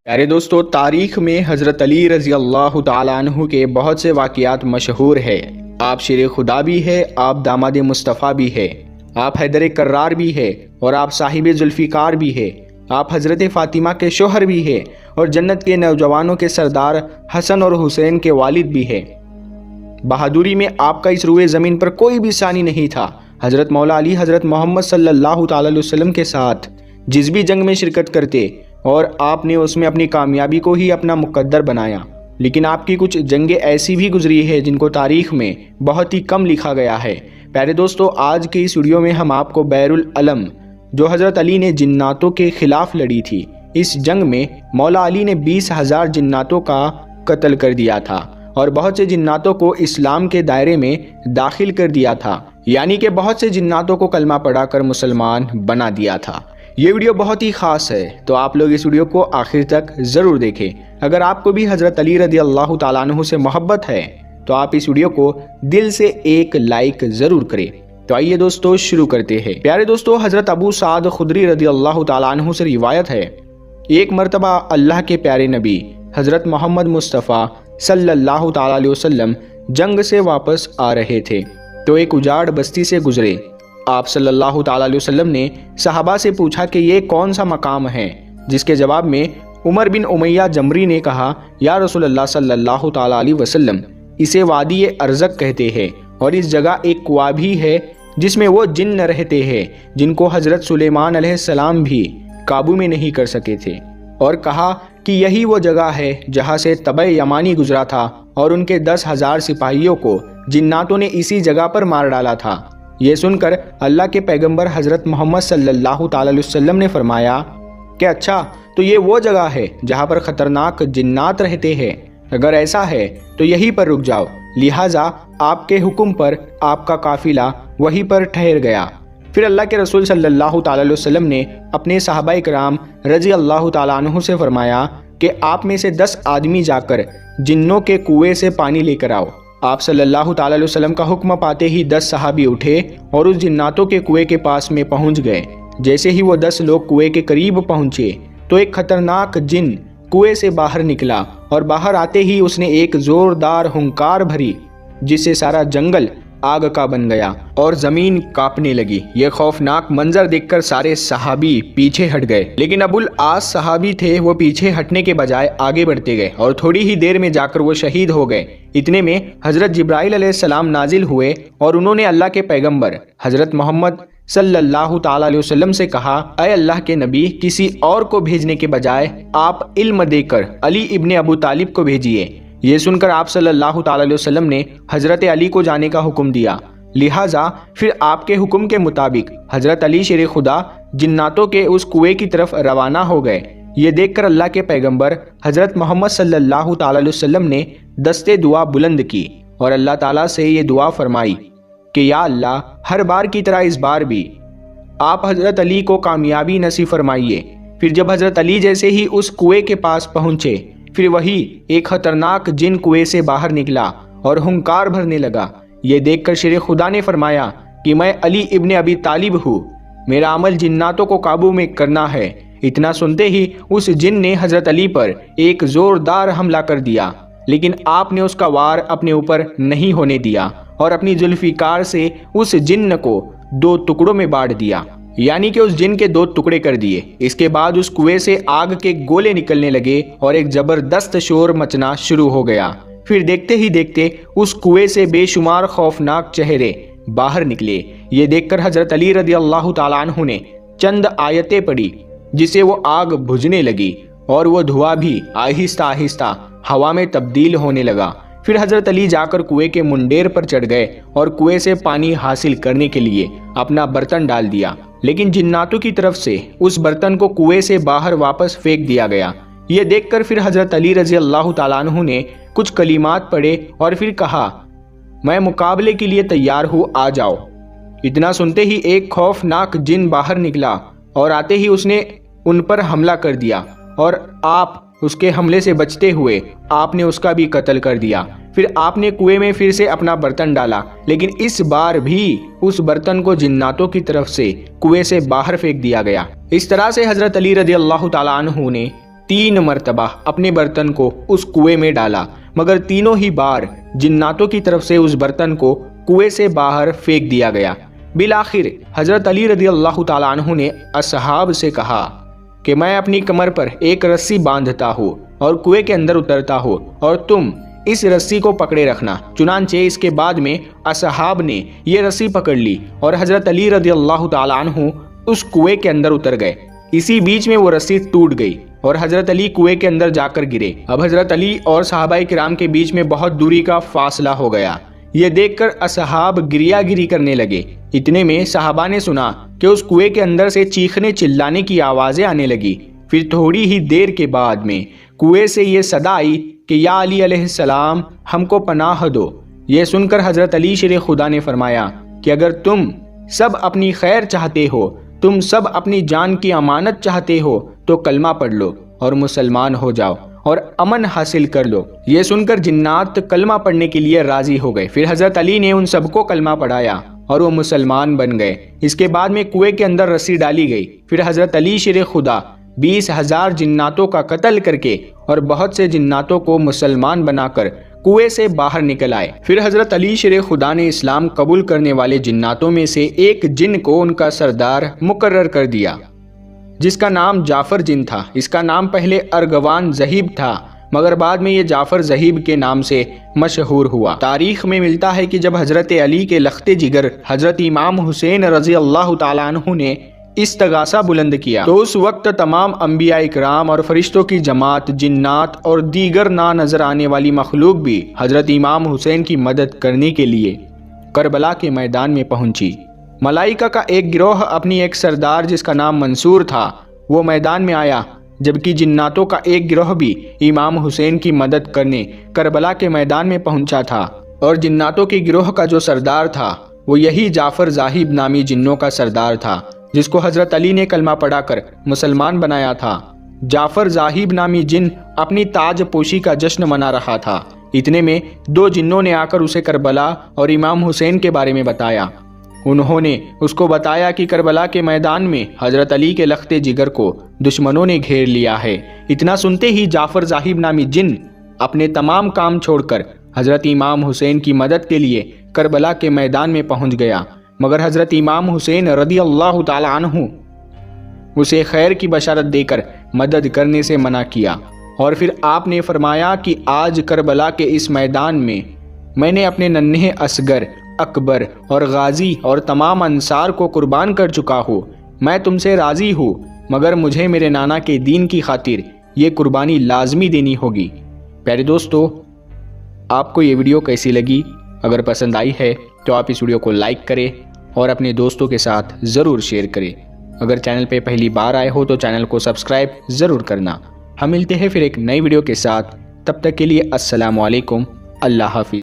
پیارے دوستو، تاریخ میں حضرت علی رضی اللہ تعالیٰ عنہ کے بہت سے واقعات مشہور ہے۔ آپ شیر خدا بھی ہے، آپ داماد مصطفیٰ بھی ہے، آپ حیدر کرار بھی ہے، اور آپ صاحب ذوالفقار بھی ہے، آپ حضرت فاطمہ کے شوہر بھی ہے، اور جنت کے نوجوانوں کے سردار حسن اور حسین کے والد بھی ہے۔ بہادری میں آپ کا اس روئے زمین پر کوئی بھی ثانی نہیں تھا۔ حضرت مولا علی حضرت محمد صلی اللہ تعالی علیہ وسلم کے ساتھ جس بھی جنگ میں شرکت کرتے اور آپ نے اس میں اپنی کامیابی کو ہی اپنا مقدر بنایا، لیکن آپ کی کچھ جنگیں ایسی بھی گزری ہے جن کو تاریخ میں بہت ہی کم لکھا گیا ہے۔ پیارے دوستو، آج کے اس ویڈیو میں ہم آپ کو بیر العلم، جو حضرت علی نے جناتوں کے خلاف لڑی تھی، اس جنگ میں مولا علی نے 20,000 جناتوں کا قتل کر دیا تھا اور بہت سے جناتوں کو اسلام کے دائرے میں داخل کر دیا تھا، یعنی کہ بہت سے جناتوں کو کلمہ پڑھا کر مسلمان بنا دیا تھا۔ یہ ویڈیو بہت ہی خاص ہے، تو آپ لوگ اس ویڈیو کو آخر تک ضرور دیکھیں۔ اگر آپ کو بھی حضرت علی رضی اللہ تعالیٰ عنہ سے محبت ہے تو آپ اس ویڈیو کو دل سے ایک لائک ضرور کریں۔ تو آئیے دوستو شروع کرتے ہیں۔ پیارے دوستو، حضرت ابو سعد خدری رضی اللہ تعالیٰ عنہ سے روایت ہے، ایک مرتبہ اللہ کے پیارے نبی حضرت محمد مصطفیٰ صلی اللہ تعالیٰ علیہ وسلم جنگ سے واپس آ رہے تھے تو ایک اجاڑ بستی سے گزرے۔ آپ صلی اللہ تعالیٰ علیہ وسلم نے صحابہ سے پوچھا کہ یہ کون سا مقام ہے، جس کے جواب میں عمر بن امیہ جمری نے کہا، یا رسول اللہ صلی اللہ تعالیٰ علیہ وسلم، اسے وادی ارزق کہتے ہیں، اور اس جگہ ایک کنواں بھی ہے جس میں وہ جن رہتے ہیں جن کو حضرت سلیمان علیہ السلام بھی قابو میں نہیں کر سکے تھے، اور کہا کہ یہی وہ جگہ ہے جہاں سے تبع یمانی گزرا تھا اور ان کے 10,000 سپاہیوں کو جناتوں نے اسی جگہ پر مار ڈالا تھا۔ یہ سن کر اللہ کے پیغمبر حضرت محمد صلی اللہ تعالی علیہ وسلم نے فرمایا کہ اچھا، تو یہ وہ جگہ ہے جہاں پر خطرناک جنات رہتے ہیں؟ اگر ایسا ہے تو یہیں پر رک جاؤ۔ لہٰذا آپ کے حکم پر آپ کا قافلہ وہیں پر ٹھہر گیا۔ پھر اللہ کے رسول صلی اللہ تعالی علیہ وسلم نے اپنے صحابہ کرام رضی اللہ تعالیٰ عنہ سے فرمایا کہ آپ میں سے 10 آدمی جا کر جنوں کے کنویں سے پانی لے کر آؤ۔ آپ صلی اللہ تعالی علیہ وسلم کا حکم پاتے ہی 10 صحابی اٹھے اور اس جناتوں کے کنویں کے پاس میں پہنچ گئے۔ جیسے ہی وہ 10 لوگ کنویں کے قریب پہنچے تو ایک خطرناک جن کنویں سے باہر نکلا، اور باہر آتے ہی اس نے ایک زوردار ہنکار بھری جس سے سارا جنگل آگ کا بن گیا اور زمین کانپنے لگی۔ یہ خوفناک منظر دیکھ کر سارے صحابی پیچھے ہٹ گئے، لیکن ابو العاص صحابی تھے، وہ پیچھے ہٹنے کے بجائے آگے بڑھتے گئے اور تھوڑی ہی دیر میں جا کر وہ شہید ہو گئے۔ اتنے میں حضرت جبرائیل علیہ السلام نازل ہوئے اور انہوں نے اللہ کے پیغمبر حضرت محمد صلی اللہ تعالی علیہ وسلم سے کہا، اے اللہ کے نبی، کسی اور کو بھیجنے کے بجائے آپ علم دے کر علی ابن ابو طالب کو بھیجیے۔ یہ سن کر آپ صلی اللہ تعالی علیہ وسلم نے حضرت علی کو جانے کا حکم دیا۔ لہٰذا پھر آپ کے حکم کے مطابق حضرت علی شیر خدا جناتوں کے اس کنویں کی طرف روانہ ہو گئے۔ یہ دیکھ کر اللہ کے پیغمبر حضرت محمد صلی اللہ تعالی علیہ وسلم نے دستے دعا بلند کی اور اللہ تعالیٰ سے یہ دعا فرمائی کہ یا اللہ، ہر بار کی طرح اس بار بھی آپ حضرت علی کو کامیابی نصیب فرمائیے۔ پھر جب حضرت علی جیسے ہی اس کنویں کے پاس پہنچے، پھر وہی ایک خطرناک جن کنویں سے باہر نکلا اور ہنکار بھرنے لگا۔ یہ دیکھ کر شیر خدا نے فرمایا کہ میں علی ابن ابی طالب ہوں، میرا عمل جناتوں کو قابو میں کرنا ہے۔ اتنا سنتے ہی اس جن نے حضرت علی پر ایک زوردار حملہ کر دیا، لیکن آپ نے اس کا وار اپنے اوپر نہیں ہونے دیا اور اپنی ذوالفقار سے اس جن کو 2 ٹکڑوں میں بانٹ دیا، یعنی کہ اس جن کے 2 ٹکڑے کر دیے۔ اس کے بعد اس کنویں سے آگ کے گولے نکلنے لگے اور ایک زبردست شور مچنا شروع ہو گیا۔ پھر دیکھتے ہی دیکھتے اس کنویں سے بے شمار خوفناک چہرے باہر نکلے۔ یہ دیکھ کر حضرت علی رضی اللہ تعالیٰ عنہ نے چند آیتیں پڑھی، جس سے وہ آگ بجھنے لگی اور وہ دھواں بھی آہستہ آہستہ ہوا میں تبدیل ہونے لگا۔ پھر حضرت علی جا کر کنویں کے منڈیر پر چڑھ گئے اور کنویں سے پانی حاصل کرنے کے لیے اپنا برتن ڈال دیا، لیکن جناتوں کی طرف سے اس برتن کو کنویں سے باہر واپس پھینک دیا گیا۔ یہ دیکھ کر پھر حضرت علی رضی اللہ تعالیٰ عنہ نے کچھ کلمات پڑھے اور پھر کہا، میں مقابلے کے لیے تیار ہوں، آ جاؤ۔ اتنا سنتے ہی ایک خوفناک جن باہر نکلا اور آتے ہی اس نے ان پر حملہ کر دیا اور آپ اس کے حملے سے بچتے ہوئے آپ نے اس کا بھی قتل کر دیا۔ پھر آپ نے کنویں میں پھر سے اپنا برتن ڈالا، لیکن اس بار بھی اس برتن کو جناتوں کی طرف سے کنویں سے باہر پھینک دیا گیا۔ اس طرح سے حضرت علی رضی اللہ تعالیٰ عنہ نے 3 مرتبہ اپنے برتن کو اس کنویں میں ڈالا، مگر تینوں ہی بار جناتوں کی طرف سے اس برتن کو کنویں سے باہر پھینک دیا گیا۔ بالآخر حضرت علی رضی اللہ تعالیٰ عنہ نے اصحاب سے کہا کہ میں اپنی کمر پر ایک رسی باندھتا ہوں اور کنویں کے اندر اترتا ہوں اور تم اس رسی کو پکڑے رکھنا۔ چنانچہ اس کے بعد میں اصحاب نے یہ رسی پکڑ لی اور حضرت علی رضی اللہ تعالیٰ عنہ اس کنویں کے اندر اتر گئے۔ اسی بیچ میں وہ رسی ٹوٹ گئی اور حضرت علی کنویں کے اندر جا کر گرے۔ اب حضرت علی اور صحابہ کرام کے بیچ میں بہت دوری کا فاصلہ ہو گیا۔ یہ دیکھ کر اصحاب گریا گری کرنے لگے۔ اتنے میں صحابہ نے سنا کہ اس کنویں کے اندر سے چیخنے چلانے کی آوازیں آنے لگی۔ پھر تھوڑی ہی دیر کے بعد میں کنویں سے یہ صدا آئی کہ یا علی علیہ السلام ہم کو پناہ دو۔ یہ سن کر حضرت علی شیر خدا نے فرمایا کہ اگر تم سب اپنی خیر چاہتے ہو، تم سب اپنی جان کی امانت چاہتے ہو تو کلمہ پڑھ لو اور مسلمان ہو جاؤ اور امن حاصل کر لو۔ یہ سن کر جنات کلمہ پڑھنے کے لیے راضی ہو گئے۔ پھر حضرت علی نے ان سب کو کلمہ پڑھایا اور وہ مسلمان بن گئے۔ اس کے بعد میں کنویں کے اندر رسی ڈالی گئی۔ پھر حضرت علی شیر خدا 20,000 جناتوں کا قتل کر کے اور بہت سے جناتوں کو مسلمان بنا کر کنویں سے باہر نکل آئے۔ پھر حضرت علی شیر خدا نے اسلام قبول کرنے والے جناتوں میں سے ایک جن کو ان کا سردار مقرر کر دیا، جس کا نام جعفر جن تھا۔ اس کا نام پہلے ارغوان ذہیب تھا، مگر بعد میں یہ جعفر ذہیب کے نام سے مشہور ہوا۔ تاریخ میں ملتا ہے کہ جب حضرت علی کے لخت جگر حضرت امام حسین رضی اللہ تعالیٰ عنہ نے استغاثہ بلند کیا تو اس وقت تمام انبیاء اکرام اور فرشتوں کی جماعت، جنات اور دیگر نا نظر آنے والی مخلوق بھی حضرت امام حسین کی مدد کرنے کے لیے کربلا کے میدان میں پہنچی۔ ملائکہ کا ایک گروہ اپنی ایک سردار جس کا نام منصور تھا وہ میدان میں آیا، جبکہ جناتوں کا ایک گروہ بھی امام حسین کی مدد کرنے کربلا کے میدان میں پہنچا تھا، اور جناتوں کے گروہ کا جو سردار تھا وہ یہی جعفر ذاہب نامی جنوں کا سردار تھا، جس کو حضرت علی نے کلمہ پڑھا کر مسلمان بنایا تھا۔ جعفر ذاہب نامی جن اپنی تاج پوشی کا جشن منا رہا تھا۔ اتنے میں 2 جنوں نے آ کر اسے کربلا اور امام حسین کے بارے میں بتایا۔ انہوں نے اس کو بتایا کہ کربلا کے میدان میں حضرت علی کے لخت جگر کو دشمنوں نے گھیر لیا ہے۔ اتنا سنتے ہی جعفر ذاہب نامی جن اپنے تمام کام چھوڑ کر حضرت امام حسین کی مدد کے لیے کربلا کے میدان میں پہنچ گیا، مگر حضرت امام حسین رضی اللہ تعالی عنہ اسے خیر کی بشارت دے کر مدد کرنے سے منع کیا، اور پھر آپ نے فرمایا کہ آج کربلا کے اس میدان میں نے اپنے ننھے اصغر، اکبر اور غازی اور تمام انصار کو قربان کر چکا ہوں۔ میں تم سے راضی ہوں، مگر مجھے میرے نانا کے دین کی خاطر یہ قربانی لازمی دینی ہوگی۔ پیارے دوستو، آپ کو یہ ویڈیو کیسی لگی؟ اگر پسند آئی ہے تو آپ اس ویڈیو کو لائک کریں اور اپنے دوستوں کے ساتھ ضرور شیئر کریں۔ اگر چینل پہ پہلی بار آئے ہو تو چینل کو سبسکرائب ضرور کرنا۔ ہم ملتے ہیں پھر ایک نئی ویڈیو کے ساتھ، تب تک کے لیے السلام علیکم، اللہ حافظ۔